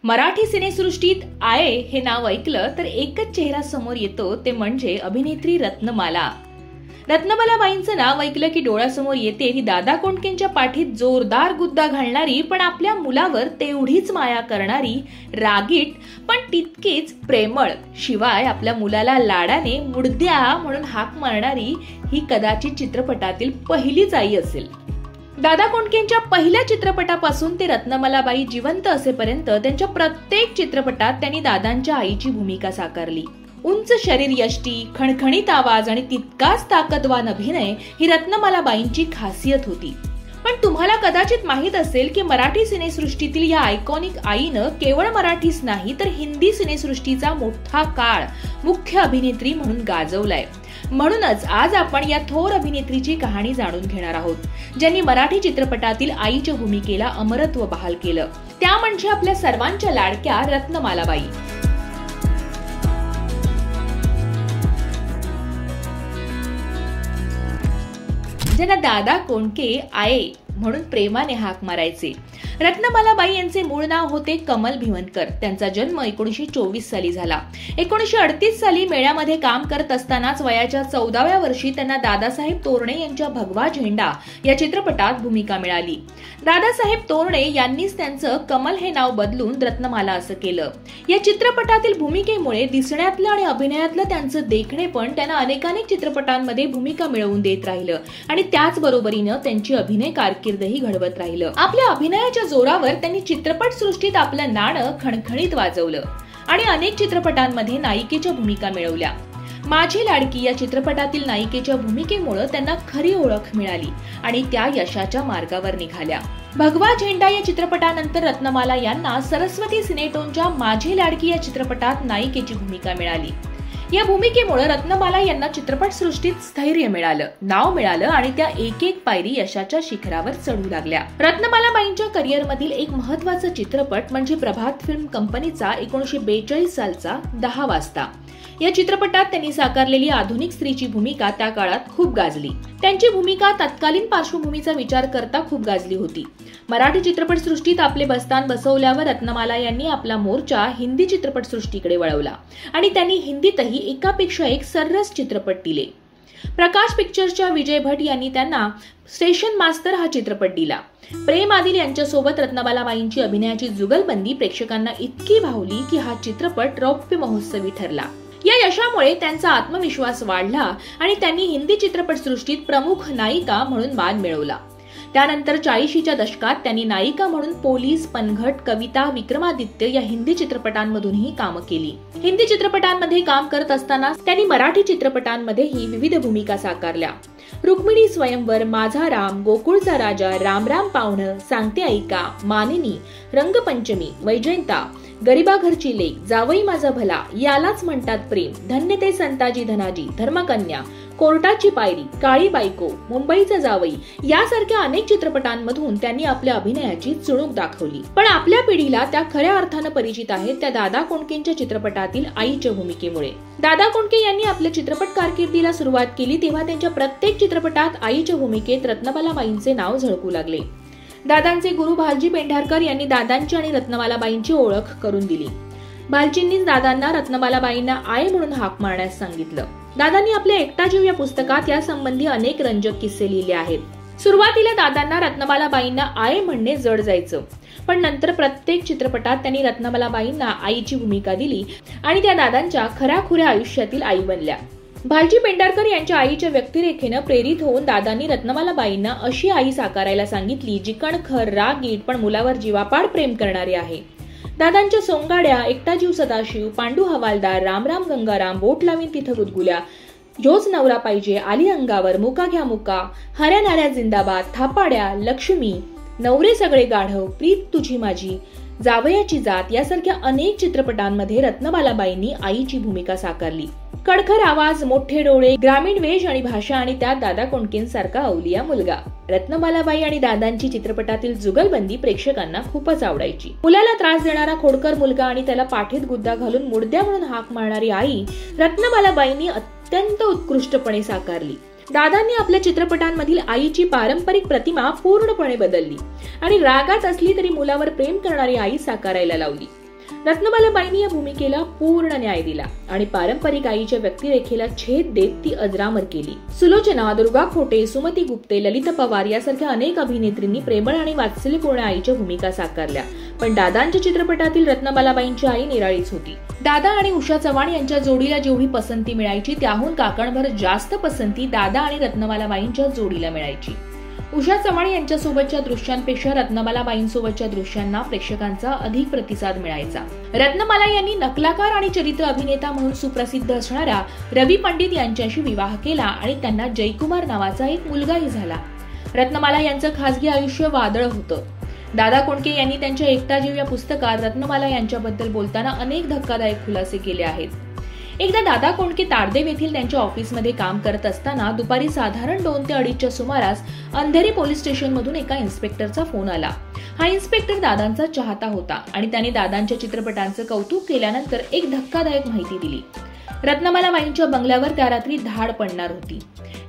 मराठी सिनेसृष्टीत आये हे नाव ऐकलं तर एकच चेहरा समोर येतो, ते म्हणजे अभिनेत्री रत्नमाला. रत्नमालाबाईंचं नाव ऐकलं की डोळ्यासमोर येते ती दादा कोंडकेंच्या पाठीत जोरदार गुद्दा घालणारी, पण आपल्या मुलावर तेवढीच माया करणारी, रागीट पण तितकीच प्रेमळ, शिवाय आपल्या मुलाला लाडाने मुडद्या म्हणून हाक मारणारी ही कदाचित चित्रपटातील पहिलीच आई असेल. दादा कोंडकेंच्या पहिल्या चित्रपटापासून ते रत्नमालाबाई जिवंत असेपर्यंत त्यांच्या प्रत्येक चित्रपटात त्यांनी दादांच्या आईची भूमिका साकारली. उंच शरीर यष्टी, खणखणीत आवाज आणि तितकाच ताकदवान अभिनय ही रत्नमालाबाईंची खासियत होती. पण तुम्हाला कदाचित माहित असेल की मराठी सिनेसृष्टीतील या आयकॉनिक आईनं केवळ मराठीच नाही तर हिंदी सिनेसृष्टीचा मोठा काळ मुख्य अभिनेत्री म्हणून गाजवलाय. म्हणूनच आज आपण या थोर अभिनेत्रीची कहाणी जाणून घेणार आहोत, ज्यांनी मराठी चित्रपटातील आईच्या भूमिकेला अमरत्व बहाल केलं. त्या म्हणजे आपल्या सर्वांच्या लाडक्या रत्नमालाबाई. ज्यांना दादा कोंडके आये म्हणून प्रेमाने हाक मारायचे. रत्नमालाबाई यांचे मूळ नाव होते कमल भिवनकर. त्यांचा जन्म 1924 साली झाला. 1938 साली मेळ्यामध्ये काम करत असतानाच वयाच्या 14व्या वर्षी त्यांना दादासाहेब तोरणे यांच्या भगवा झेंडा या चित्रपटात भूमिका मिळाली. दादासाहेब तोरणे यांनीच त्यांचं कमल हे नाव बदलून रत्नमाला असं केलं. या चित्रपटातील भूमिकेमुळे दिसण्यातलं आणि अभिनयातलं त्यांचं देखणेपण त्यांना अनेकानेक चित्रपटांमध्ये भूमिका मिळवून देत राहिलं आणि त्याचबरोबरीनं त्यांची अभिनय कारकीर्दही घडवत राहिलं. आपल्या अभिनयाच्या जोरावर त्यांनी चित्रपट सृष्टीत आपलं नाणं खणखणीत वाजवलं आणि अनेक चित्रपटांमध्ये नायिकेच्या भूमिका मिळवल्या. माझी लाडकी या चित्रपटातील नायिकेच्या भूमिकेमुळे त्यांना खरी ओळख मिळाली आणि त्या यशाच्या मार्गावर निघाल्या. भगवा झेंडा या चित्रपटानंतर रत्नमाला यांना सरस्वती सिनेटोनच्या माझी लाडकी या चित्रपटात नायिकेची भूमिका मिळाली. या भूमिकेमुळे रत्नमाला यांना चित्रपट सृष्टीत स्थैर्य मिळालं, नाव मिळालं आणि त्या एक एक पायरी यशाच्या शिखरावर चढू लागल्या. रत्नमालाबाईंच्या करिअरमधील एक महत्वाचा चित्रपट म्हणजे प्रभात फिल्म कंपनीचा 1942 सालचा 10 वाजता. या चित्रपटात त्यांनी साकारलेली आधुनिक स्त्रीची भूमिका त्या काळात खूप गाजली. त्यांची भूमिका तत्कालीन पार्श्वभूमीचा विचार करता खूप गाजली होती. मराठी चित्रपट सृष्टीत आपले बस्तान बसवल्यावर रत्नमाला यांनी आपला मोर्चा हिंदी चित्रपट सृष्टीकडे वळवला आणि त्यांनी हिंदीतही एकापेक्षा एक सर्रास चित्रपट दिले. प्रकाश पिक्चर्सच्या विजय भट यांनी त्यांना स्टेशन मास्तर हा चित्रपट दिला. प्रेम आदिल यांच्यासोबत रत्नमालाबाईंची अभिनयाची जुगलबंदी प्रेक्षकांना इतकी भावली की हा चित्रपट रौप्य महोत्सवी ठरला. या यशामुळे त्यांचा आत्मविश्वास वाढला आणि त्यांनी हिंदी चित्रपट सृष्टीत प्रमुख नायिका म्हणून मान मिळवला. त्यानंतर 40च्या दशकात त्यांनी नायिका म्हणून पोलीस, पनघट, कविता, विक्रमादित्य या हिंदी चित्रपटांमधूनही कामं केली. हिंदी चित्रपटांमध्ये काम करत असताना त्यांनी मराठी चित्रपटांमध्येही विविध भूमिका साकारल्या. रुक्मिणी स्वयंवर, माझा राम, गोकुळचा राजा, राम राम पाहुणं, सांगते ऐका, मानिनी, रंगपंचमी, वैजयंता, गरीबा घरची लेक, जावई माझा भला, यालाच म्हणतात प्रेम, धन्य ते संताजी धनाजी, धर्मकन्या, कोर्टाची पायरी, काळी बायको, मुंबईचा जावई यासारख्या अनेक चित्रपटांमधून त्यांनी आपल्या अभिनयाची चुणूक दाखवली. पण आपल्या पिढीला त्या खऱ्या अर्थानं परिचित आहेत त्या दादा कोंडकेंच्या चित्रपटातील आईच्या भूमिकेमुळे. दादा कोंडके यांनी आपल्या चित्रपट कारकिर्दीला सुरुवात केली तेव्हा त्यांच्या प्रत्येक चित्रपटात आईच्या भूमिकेत रत्नमालाबाईंचे नाव झळकू लागले. दादांचे गुरु भालजी पेंढारकर यांनी दादांची आणि रत्नमालाबाईंची ओळख करून दिली. भालजींनीच दादांना रत्नमालाबाईंना आय म्हणून हाक मारण्यास सांगितलं. दादांनी आपल्या एकटा जीव या पुस्तकात यासंबंधी अनेक रंजक किस्से लिहिले आहेत. सुरुवातीला दादांना रत्नमालाबाईंना आय म्हणणे जड जायचं, पण नंतर प्रत्येक चित्रपटात त्यांनी रत्नमालाबाईंना आईची भूमिका दिली आणि त्या दादांच्या खऱ्याखुऱ्या आयुष्यातील आई बनल्या. भालजी पेंढारकर यांच्या आईच्या व्यक्तिरेखेनं प्रेरित होऊन दादांनी रत्नमालाबाईंना अशी आई साकारायला सांगितली जी कणखर, रागीट पण मुलावर जीवापाड प्रेम करणारी आहे. दादांच्या सोंगाड्या, एकटा जीव सदाशिव, पांडू हवालदार, रामराम गंगाराम, बोट लावीन तिथं गुदगुल्या, ह्योच नवरा पाहिजे, आली अंगावर, मुका घ्या मुका, हऱ्या नाऱ्या जिंदाबाद, थापाड्या, लक्ष्मी, नवरे सगळे गाढव, प्रीत तुझी माझी, जावयाची जात यासारख्या अनेक चित्रपटांमध्ये रत्नमालाबाईंनी आईची भूमिका साकारली. कडखर आवाज, मोठे डोळे, ग्रामीण वेश आणि भाषा आणि त्यात दादा कोंडकेंसारखा अवलिया मुलगा. रत्नमालाबाई आणि दादांची चित्रपटातील जुगलबंदी प्रेक्षकांना खूपच आवडायची. मुलाला त्रास देणारा खोडकर मुलगा आणि त्याला पाठीत गुद्दा घालून मुडद्या म्हणून हाक मारणारी आई रत्नमालाबाईंनी अत्यंत उत्कृष्टपणे साकारली. दादांनी आपल्या चित्रपटांमधील आईची पारंपरिक प्रतिमा पूर्णपणे बदलली आणि रागात असली तरी मुलावर प्रेम करणारी आई साकारायला लावली. रत्नमालाबाईंनी या भूमिकेला पूर्ण न्याय दिला आणि पारंपरिक आईच्या व्यक्तिरेखेला छेद देत ती अजरामर केली. सुलोचना, दुर्गा खोटे, सुमती गुप्ते, ललिता पवार यासारख्या अनेक अभिनेत्रींनी प्रेमळ आणि वात्सल्यपूर्ण आईच्या भूमिका साकारल्या, पण दादांच्या चित्रपटातील रत्नमालाबाईंची आई निराळीच होती. दादा आणि उषा चव्हाण यांच्या जोडीला जेवढी पसंती मिळायची त्याहून काकणभर जास्त पसंती दादा आणि रत्नमालाबाईंच्या जोडीला मिळायची. उषा चव्हाण यांच्यासोबतच्या दृश्यांपेक्षा रत्नमालाबाईंसोबतच्या दृश्यांना प्रेक्षकांचा अधिक प्रतिसाद मिळायचा. रत्नमाला यांनी नकलाकार आणि चरित्र अभिनेता म्हणून सुप्रसिद्ध असणाऱ्या रवी पंडित यांच्याशी विवाह केला आणि त्यांना जयकुमार नावाचा एक मुलगाही झाला. रत्नमाला यांचं खासगी आयुष्य वादळ होतं. दादा कोंडके यांनी त्यांच्या एकटा जीव या पुस्तकात रत्नमाला यांच्याबद्दल बोलताना अनेक धक्कादायक खुलासे केले आहेत. एकदा दादा कोंडके ताडदेव येथील त्यांच्या ऑफिसमध्ये काम करत असताना दुपारी साधारण 2 ते 2:30च्या सुमारास अंधेरी पोलीस स्टेशन मधून एका इन्स्पेक्टरचा फोन आला. हा इन्स्पेक्टर दादांचा चाहता होता आणि त्याने दादांच्या चित्रपटांचं कौतुक केल्यानंतर एक धक्कादायक माहिती दिली. रत्नमालाबाईंच्या बंगल्यावर त्या रात्री धाड पडणार होती.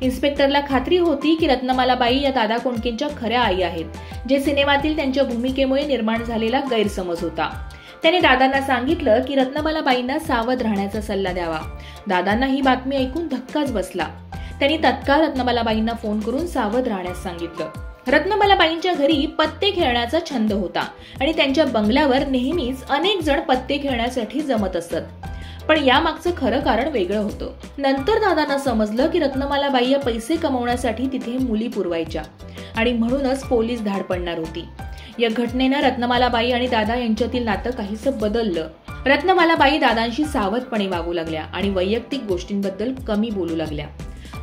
इन्स्पेक्टरला खात्री होती की रत्नमालाबाई या दादा कोंडकेंच्या खऱ्या आई आहेत, जे सिनेमातील त्यांच्या भूमिकेमुळे निर्माण झालेला गैरसमज होता. त्याने दादांना सांगितलं की रत्नमालाबाईंना सावध राहण्याचा सल्ला द्यावा. दादांना ही बातमी ऐकून धक्काच बसला. त्यांनी तत्काळ रत्नमालाबाईंना फोन करून सावध राहण्यास सांगितलं. रत्नमालाबाईंच्या घरी पत्ते खेळण्याचा छंद होता आणि त्यांच्या बंगल्यावर नेहमीच अनेक जण पत्ते खेळण्यासाठी जमत असत. पण यामागचं खरं कारण वेगळं होतं. नंतर दादांना समजलं की रत्नमालाबाई या पैसे कमवण्यासाठी तिथे मुली पुरवायच्या आणि म्हणूनच पोलीस धाड पडणार होती. या घटनेनं रत्नमालाबाई आणि दादा यांच्यातील नातं काहीसं बदललं. रत्नमालाबाई दादांशी सावधपणे वागू लागल्या आणि वैयक्तिक गोष्टींबद्दल कमी बोलू लागल्या.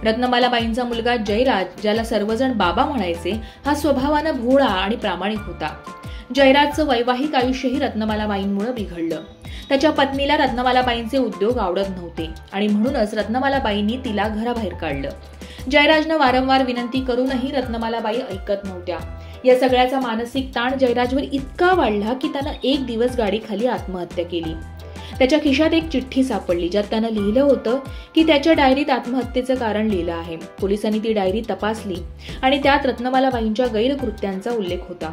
रत्नमालाबाईंचा मुलगा जयराज, ज्याला सर्वजण बाबा म्हणायचे, हा स्वभावानं भोळा आणि प्रामाणिक होता. जयराजचं वैवाहिक आयुष्यही रत्नमालाबाईंमुळे बिघडलं. त्याच्या पत्नीला रत्नमालाबाईंचे उद्योग आवडत नव्हते आणि म्हणूनच रत्नमालाबाईंनी तिला घराबाहेर काढलं. जयराजनं वारंवार विनंती करूनही रत्नमालाबाई ऐकत नव्हत्या. या सगळ्याचा मानसिक ताण जयराजवर इतका वाढला की त्यानं एक दिवस गाडीखाली आत्महत्या केली. त्याच्या खिशात एक चिठ्ठी सापडली, ज्यात त्यानं लिहिलं होतं की त्याच्या डायरीत आत्महत्येचं कारण लिहिलं आहे. पोलिसांनी ती डायरी तपासली आणि त्यात रत्नमालाबाईंच्या गैरकृत्यांचा उल्लेख होता.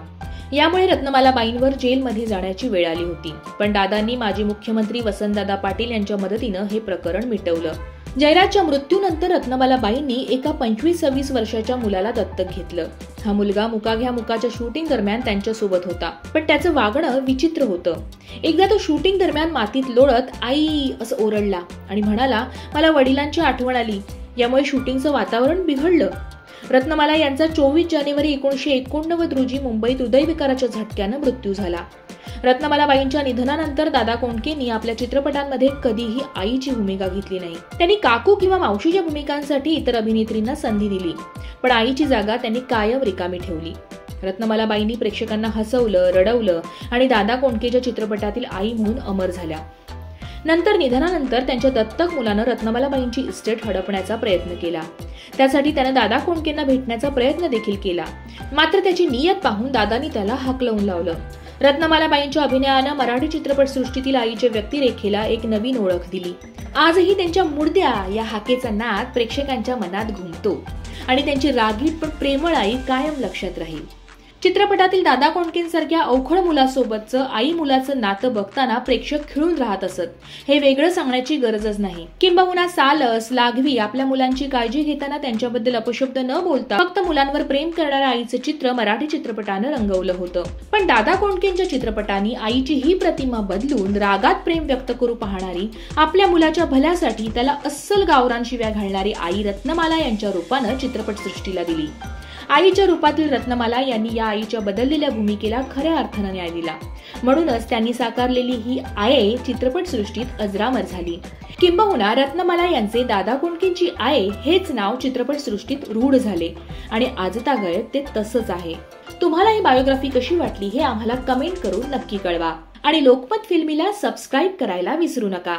यामुळे रत्नमालाबाईंवर जेलमध्ये जाण्याची वेळ आली होती. पण दादांनी माजी मुख्यमंत्री वसंतदादा पाटील यांच्या मदतीनं हे प्रकरण मिटवलं. जयराजच्या मृत्यूनंतर रत्नमालाबाईंनी एका 25-26 वर्षाच्या मुलाला दत्तक घेतलं. हा मुलगा मुका घ्या मुकाच्या शूटिंग दरम्यान त्यांच्यासोबत होता, पण त्याचं वागणं विचित्र होतं. एकदा तो शूटिंग दरम्यान मातीत लोळत आई असं ओरडला आणि म्हणाला, मला वडिलांची आठवण आली. यामुळे शूटिंगचं वातावरण बिघडलं. रत्नमाला यांचा 24 जानेवारी 1989 रोजी मुंबईत हृदयविकाराच्या झटक्यानं मृत्यू झाला. रत्नमालाबाईंच्या निधनानंतर दादा कोंडकेंनी आपल्या चित्रपटांमध्ये कधीही आईची भूमिका घेतली नाही. त्यांनी काकू किंवा मावशीच्या भूमिकांसाठी इतर अभिनेत्रींना संधी दिली, पण आईची जागा त्यांनी कायम रिकामी ठेवली. रत्नमालाबाईंनी प्रेक्षकांना हसवलं, रडवलं आणि दादा कोंडकेच्या चित्रपटातील आई म्हणून अमर झाल्या. नंतर निधनानंतर त्यांच्या दत्तक मुलानं रत्नमालाबाईंची इस्टेट हडपण्याचा प्रयत्न केला. त्यासाठी त्यानं दादा कोंडकेंना भेटण्याचा प्रयत्न देखील केला, मात्र त्याची नियत पाहून दादांनी त्याला हाकलवून लावलं. रत्नमालाबाईंच्या अभिनयानं मराठी चित्रपटसृष्टीतील आईच्या व्यक्तिरेखेला एक नवीन ओळख दिली. आजही त्यांच्या मुर्द्या या हाकेचा नाद प्रेक्षकांच्या मनात घुमतो आणि त्यांची रागीट पण प्रेमळ आई कायम लक्षात राहील. चित्रपटातील दादा कोंडकेंसारख्या अवखळ मुलासोबतचं आई मुलाचं नातं बघताना प्रेक्षक खिळून राहत असत. हे वेगळं सांगण्याची गरजच नाही. किंबहुना सालस, लागवी आपल्या मुलांची काळजी घेताना त्यांच्याबद्दल अपशब्द न बोलता फक्त मुलांवर प्रेम करणाऱ्या आईचं चित्र मराठी चित्रपटानं रंगवलं होतं. पण दादा कोंडकेंच्या चित्रपटांनी आईची ही प्रतिमा बदलून रागात प्रेम व्यक्त करू पाहणारी, आपल्या मुलाच्या भल्यासाठी त्याला अस्सल गावरान शिव्या घालणारी आई रत्नमाला यांच्या रूपानं चित्रपटसृष्टीला दिली. आईच्या रूपातील रत्नमाला यांनी या आईच्या बदललेल्या भूमिकेला खऱ्या अर्थानं न्याय दिला. म्हणूनच त्यांनी साकारलेली ही आई चित्रपटसृष्टीत अजरामर झाली. किंबहुना रत्नमाला यांचे दादा कोंडकेंची आई हेच नाव चित्रपटसृष्टीत रूढ झाले आणि आजतागायत ते तसंच आहे. तुम्हाला ही बायोग्राफी कशी वाटली हे आम्हाला कमेंट करून नक्की कळवा आणि लोकमत फिल्मीला सबस्क्राईब करायला विसरू नका.